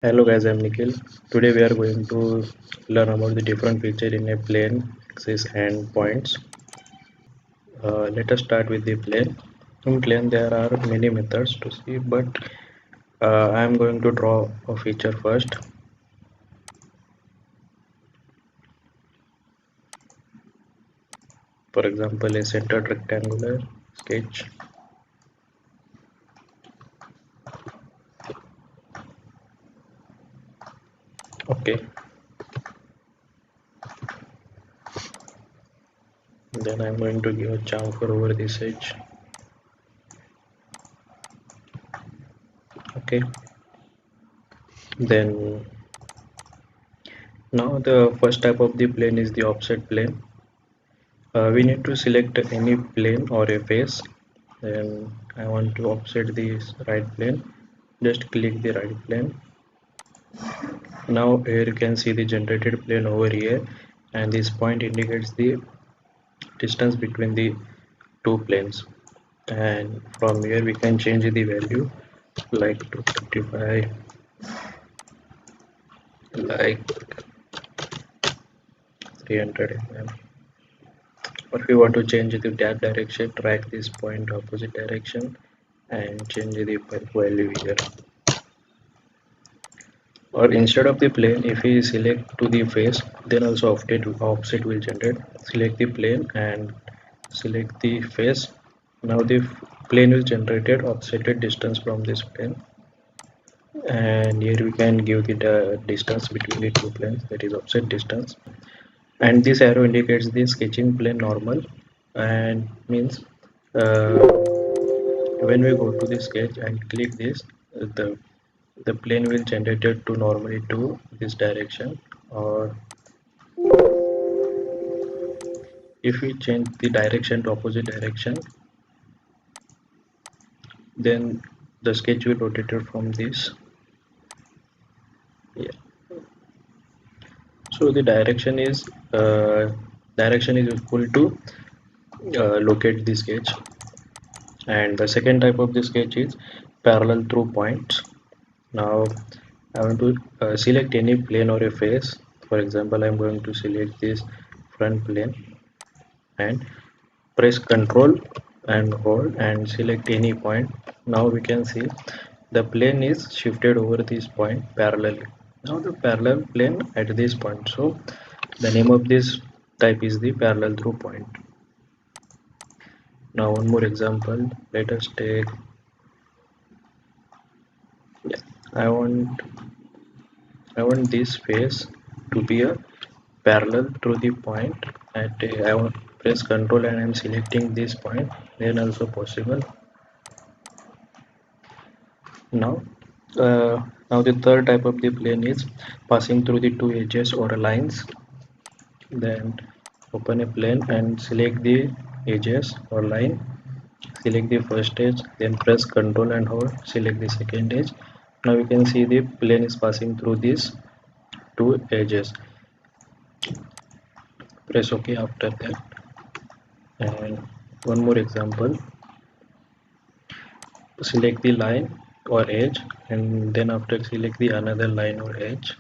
Hello guys, I'm Nikhil. Today we are going to learn about the different feature in a plane, axis and points. Let us start with the plane. In plane there are many methods to see, but I am going to draw a feature first. For example, a centered rectangular sketch. Okay, then I'm going to give a chamfer over this edge. Okay, then now the first type of the plane is the offset plane. We need to select any plane or a face. Then I want to offset this right plane. Just click the right plane. Now here you can see the generated plane over here, and this point indicates the distance between the two planes. And from here we can change the value like 255, like 300 mm. Or if you want to change the that direction, drag this point opposite direction and change the value here. Or instead of the plane, if we select to the face, then also offset will generate. Select the plane and select the face. Now the plane will generated offsetted distance from this plane, and here we can give the distance between the two planes, that is offset distance. And this arrow indicates the sketching plane normal, and means when we go to the sketch and click this, the plane will generated to normally to this direction. Or if we change the direction to opposite direction, then the sketch will rotate it from this. Yeah. So the direction is equal to locate the sketch. And the second type of the sketch is parallel through points. Now I want to select any plane or a face. For example, I'm going to select this front plane and press Ctrl and hold and select any point. Now we can see the plane is shifted over this point parallelly. Now the parallel plane at this point. So the name of this type is the parallel through point. Now one more example. Let us take, yeah, I want I want this face to be a parallel through the point at I want press Ctrl and I'm selecting this point, then also possible. Now now the third type of the plane is passing through the two edges or lines. Then open a plane and select the edges or line. Select the first edge, then press Ctrl and hold, select the second edge. Now you can see the plane is passing through these two edges. Press OK after that. And one more example. Select the line or edge, and then after select the another line or edge.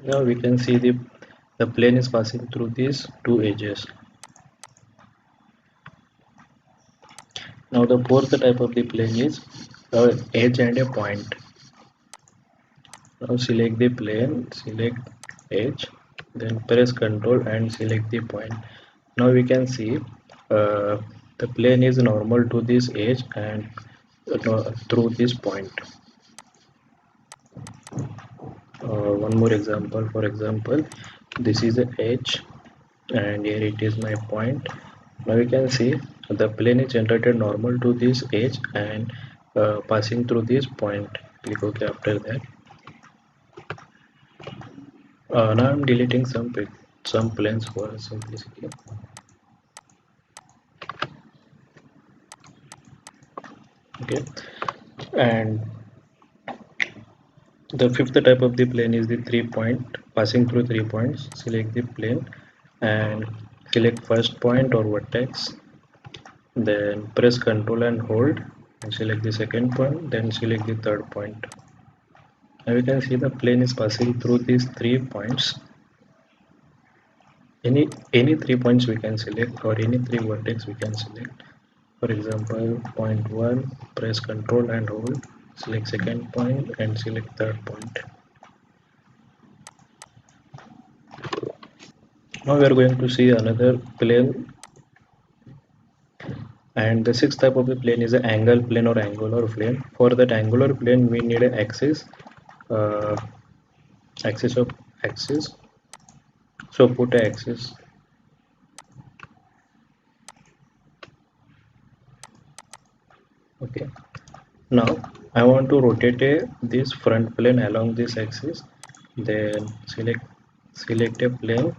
Now we can see the plane is passing through these two edges. Now the fourth type of the plane is edge and a point. Now select the plane, select edge, then press Ctrl and select the point. Now we can see the plane is normal to this edge and through this point. One more example. For example, this is the edge and here it is my point. Now you can see the plane is generated normal to this edge and passing through this point. Click OK after that. Now I'm deleting some planes for simplicity. Okay, and the fifth type of the plane is the 3-point, passing through 3 points. Select the plane and select first point or vertex, then press Ctrl and hold and select the second point, then select the third point. Now we can see the plane is passing through these 3 points. Any 3 points we can select, or any 3 vertex we can select. For example, point 1, press Ctrl and hold, select second point and select third point. Now we are going to see another plane, and the sixth type of the plane is an angle plane or angular plane. For that angular plane we need an axis, uh, axis of axis. So put a axis. Okay. Now I want to rotate this front plane along this axis. Then select a plane.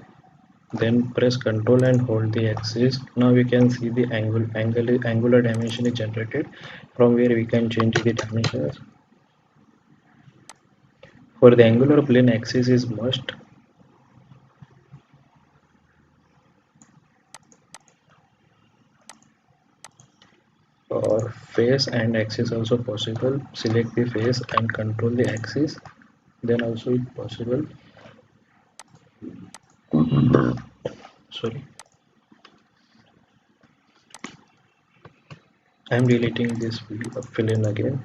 Then press Ctrl and hold the axis. Now we can see the angular dimension is generated, from where we can change the dimensions. For the angular plane, axis is must. Or face and axis also possible. Select the face and control the axis. Then also it possible. Sorry, I am deleting this fill in again.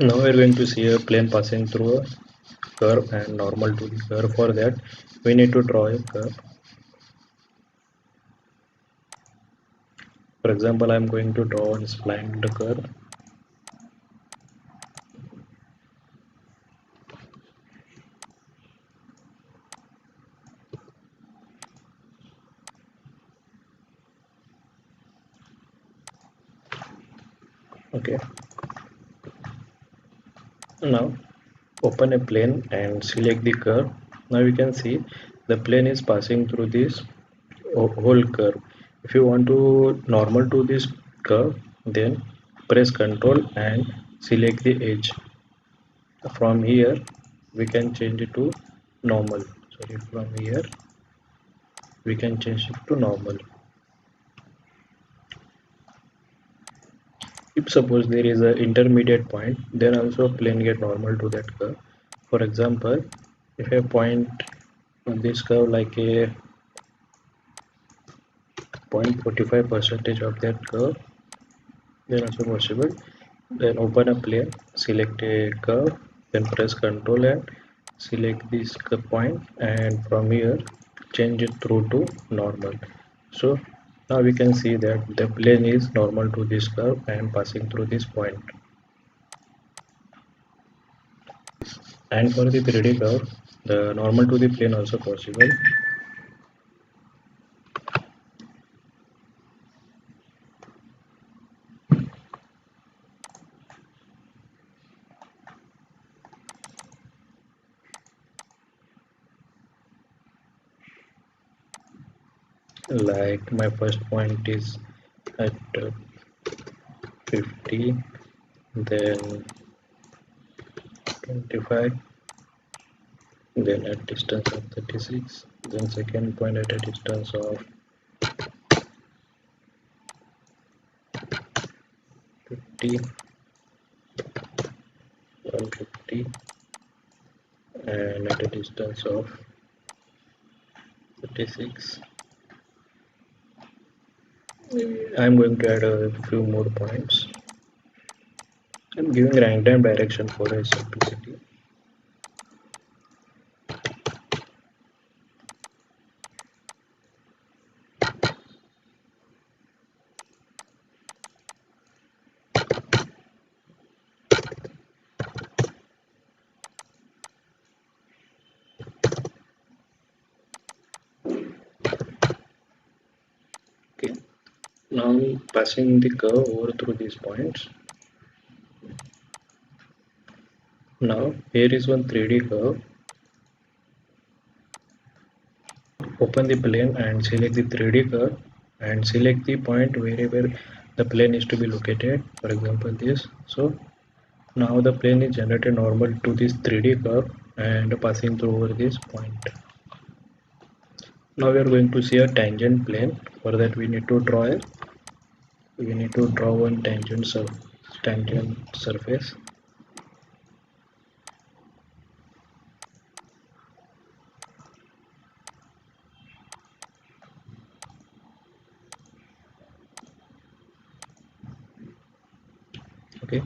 Now we are going to see a plane passing through a curve and normal to the curve. For that we need to draw a curve. For example, I am going to draw a splined curve. Okay. Now open a plane and select the curve. Now you can see the plane is passing through this whole curve. If you want to normal to this curve, then press Ctrl and select the edge. From here we can change it to normal. Sorry, from here we can change it to normal. If suppose there is an intermediate point, then also plane get normal to that curve. For example, if I point on this curve like a 0.45 percentage of that curve, then also possible. Then open a plane, select a curve, then press Ctrl and select this point, and from here change it through to normal. So now we can see that the plane is normal to this curve and passing through this point. And for the 3D curve, the normal to the plane also possible. Like my first point is at 50, then 25, then at distance of 36, then second point at a distance of 50, 150, and at a distance of 36. I'm going to add a few more points. I'm giving random direction for a simplicity. Okay. Now passing the curve over through these points. Now here is one 3D curve. Open the plane and select the 3D curve and select the point wherever the plane is to be located. For example, this. So now the plane is generated normal to this 3D curve and passing through over this point. Now we are going to see a tangent plane. For that we need to draw a we need to draw one tangent surface. Okay,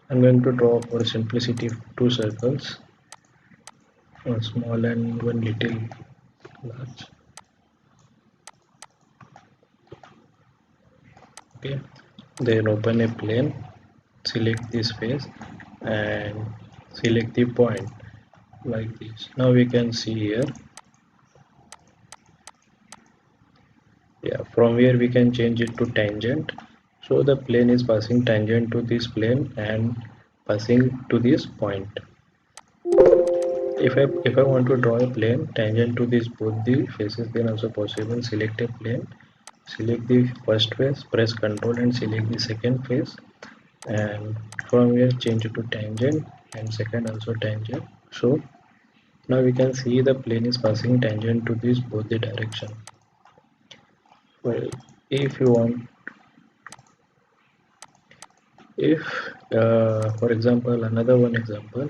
I'm going to draw for simplicity two circles, one small and one little large. Okay, then open a plane, select this face and select the point like this. Now we can see here, yeah, from here we can change it to tangent. So the plane is passing tangent to this plane and passing to this point. If I want to draw a plane tangent to this both the faces, then also possible. Select a plane, select the first face, press Ctrl and select the second face, and from here change it to tangent and second also tangent. So now we can see the plane is passing tangent to this both the direction. Well, if you want, if for example, another one example,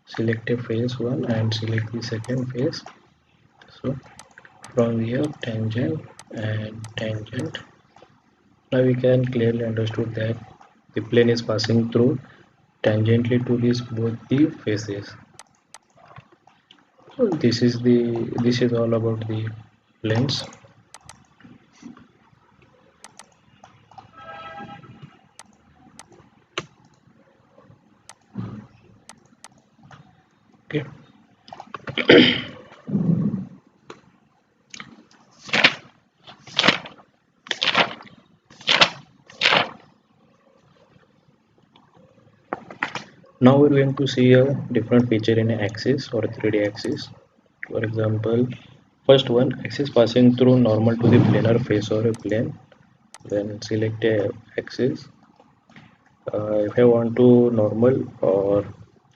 select a face one and select the second face. So from here tangent and tangent. Now we can clearly understood that the plane is passing through tangentially to these both the faces. So this is all about the planes. Okay. Now we're going to see a different feature in an axis or a 3D axis. For example, first one, axis passing through normal to the planar face or a plane. Then select a axis. If I want to normal or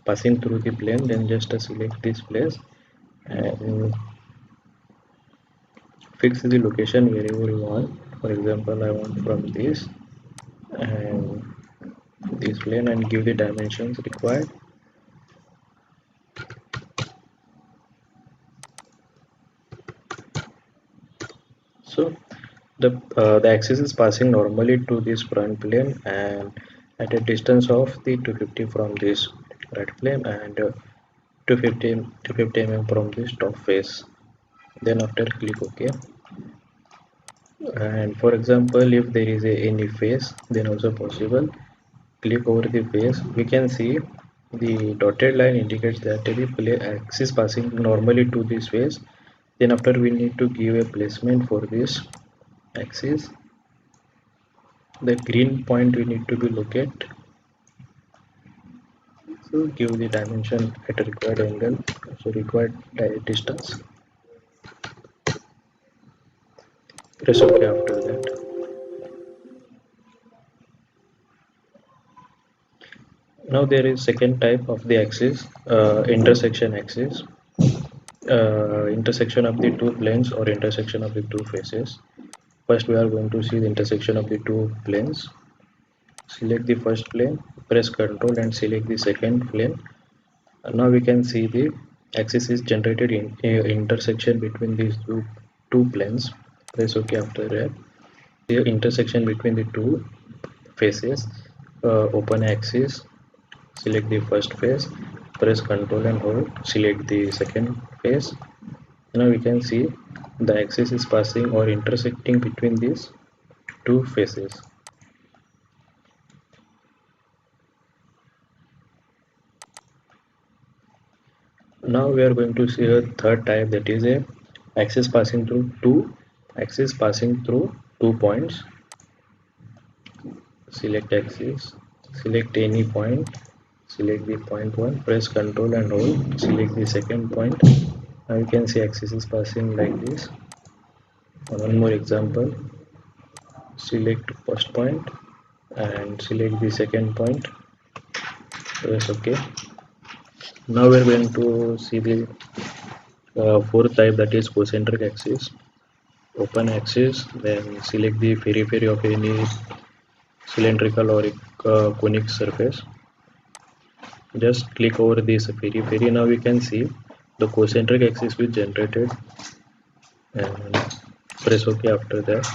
passing through the plane, then just select this place and fix the location wherever you want. For example, I want from this and this plane and give the dimensions required. So the axis is passing normally to this front plane and at a distance of the 250 from this right plane and 250 mm from this top face. Then after click OK. And for example, if there is any face, then also possible. Click over the face. We can see the dotted line indicates that the axis passing normally to this face. Then after we need to give a placement for this axis. The green point we need to be locate. So give the dimension at a required angle, so required distance. Press OK after that. Now there is second type of the axis, intersection axis. Intersection of the two planes or intersection of the two faces. First we are going to see the intersection of the two planes. Select the first plane, press Ctrl and select the second plane. Now we can see the axis is generated in intersection between these two planes. Press OK after that. The intersection between the two faces. Open axis, select the first face, press Ctrl and hold, select the second face. Now we can see the axis is passing or intersecting between these two faces. Now we are going to see a third type, that is a axis passing through two points. Select axis, select any point, select the point 1, press Ctrl and hold, select the second point. Now you can see axis is passing like this. One more example, select first point and select the second point, press OK. Now we are going to see the fourth type, that is concentric axis. Open axis, then select the periphery of any cylindrical or conic surface. Just click over this periphery. Now we can see the concentric axis is generated, and press OK after that.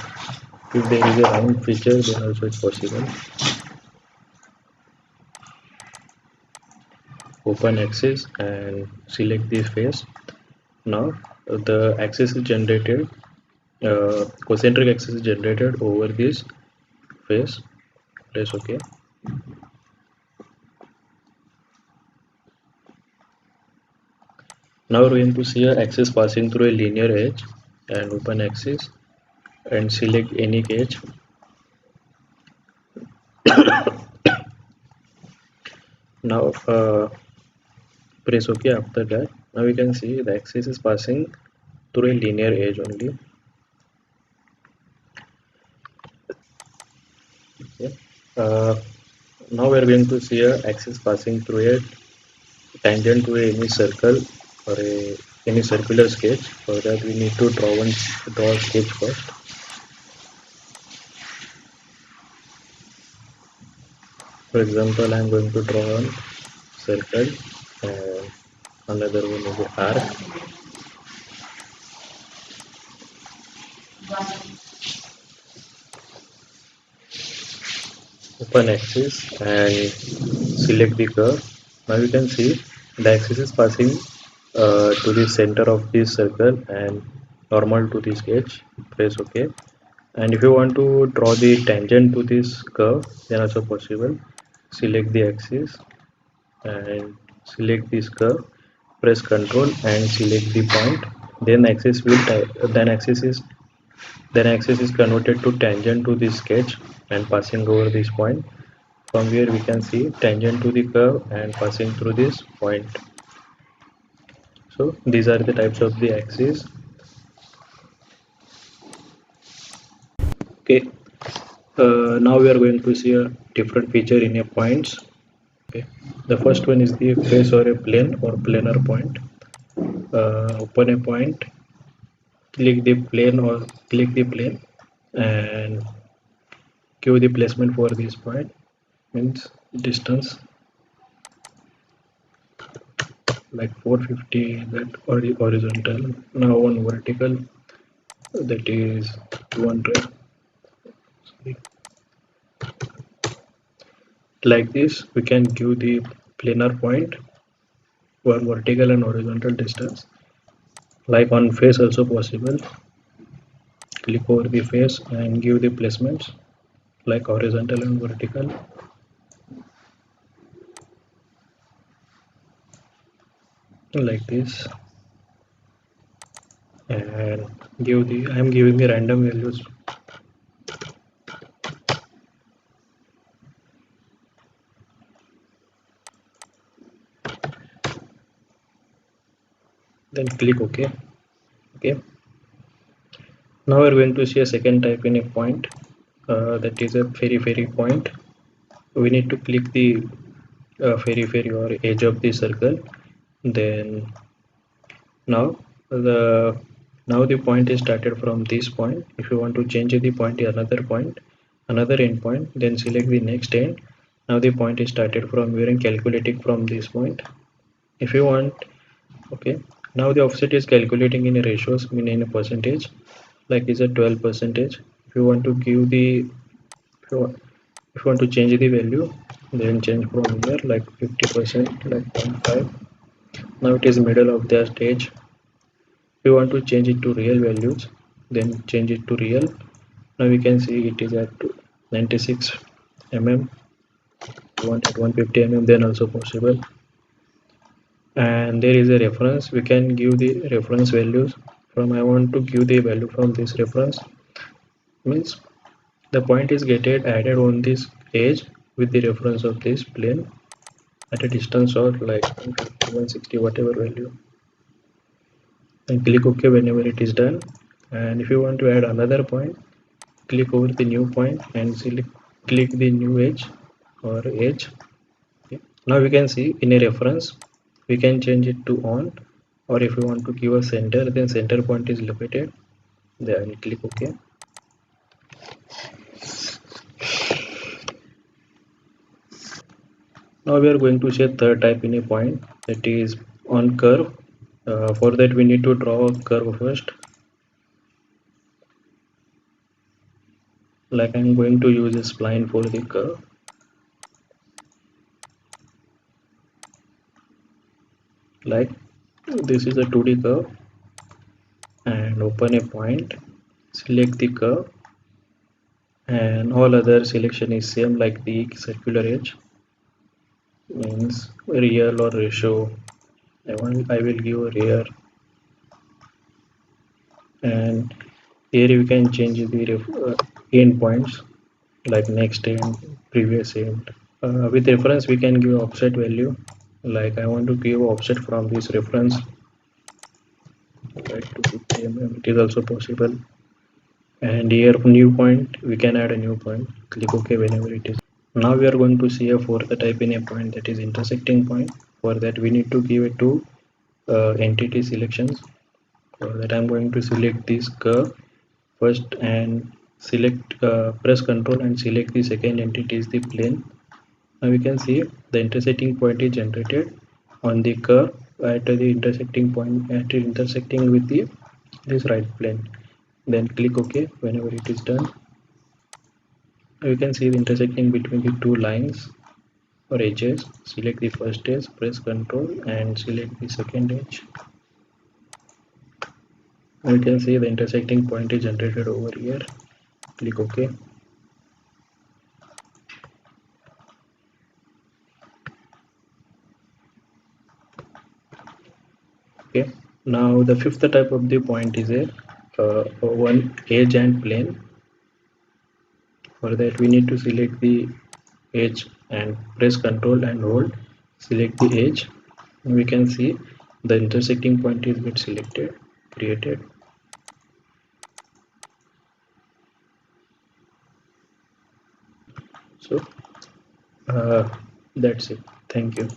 If there is a round feature, then also it's possible. Open axis and select this face. Now the axis is generated, concentric axis is generated over this face. Press OK. Now we're going to see an axis passing through a linear edge, and open axis and select any edge. Now press OK after that. Now we can see the axis is passing through a linear edge only. Okay. Now we are going to see a axis passing through a tangent to any circle or any circular sketch. For that we need to draw a sketch first. For example, I am going to draw a circle and another one is an arc. Open axis and select the curve. Now you can see the axis is passing to the center of this circle and normal to the sketch. Press OK. And if you want to draw the tangent to this curve, then also possible. Select the axis and select this curve. Press Ctrl and select the point. Then axis is converted to tangent to this sketch and passing over this point. From here we can see tangent to the curve and passing through this point. So these are the types of the axes. Okay, now we are going to see a different feature in a points. Okay, the first one is the face or a plane or planar point. Open a point, click the plane and give the placement for this point, means distance like 450, that horizontal. Now on vertical, that is 200. Sorry. Like this we can give the planar point for vertical and horizontal distance. Like on face also possible. Click over the face and give the placements like horizontal and vertical. Like this, and I am giving the random values. Then click OK. Okay, now we are going to see a second type in a point, that is a periphery point. We need to click the periphery or edge of the circle. Then now the point is started from this point. If you want to change the point to another end point, then select the next end. Now the point is started from where and calculating from this point. If you want, okay, now the offset is calculating in a ratios, mean in a percentage, like is a 12 percentage. If you want to give the if you want to change the value, then change from here like 50%, like 0.5. Now it is middle of the stage. If you want to change it to real values, then change it to real. Now we can see it is at 96 mm. You want at 150 mm, then also possible. And there is a reference, we can give the reference values from. I want to give the value from this reference, means the point is getting added on this edge with the reference of this plane at a distance of like 160 whatever value, and click OK whenever it is done. And if you want to add another point, click over the new point and click the new edge or edge. Okay. Now we can see in a reference we can change it to on, or if you want to give a center, then center point is located, then click OK. Now we are going to say third type in a point, that is on curve. For that we need to draw a curve first. Like I'm going to use a spline for the curve. Like this is a 2D curve, and open a point, select the curve, and all other selection is same like the circular edge, means real or ratio. I will give a rear, and here you can change the end points like next end, previous end. With reference we can give offset value, like I want to give offset from this reference like 250 mm, it is also possible. And here new point, we can add a new point, click OK whenever it is. Now we are going to see a fourth type in a point, that is intersecting point. For that we need to give it two entity selections. For that I'm going to select this curve first and select press Ctrl and select the second entity is the plane. Now we can see the intersecting point is generated on the curve at the intersecting point, at intersecting with the this right plane. Then click OK whenever it is done. You can see the intersecting between the two lines or edges. Select the first edge, press Ctrl and select the second edge. You can see the intersecting point is generated over here. Click OK. Okay. Now the fifth type of the point is a one edge and plane. For that we need to select the edge and press Ctrl and hold. Select the edge. We can see the intersecting point is get selected, created. So that's it. Thank you.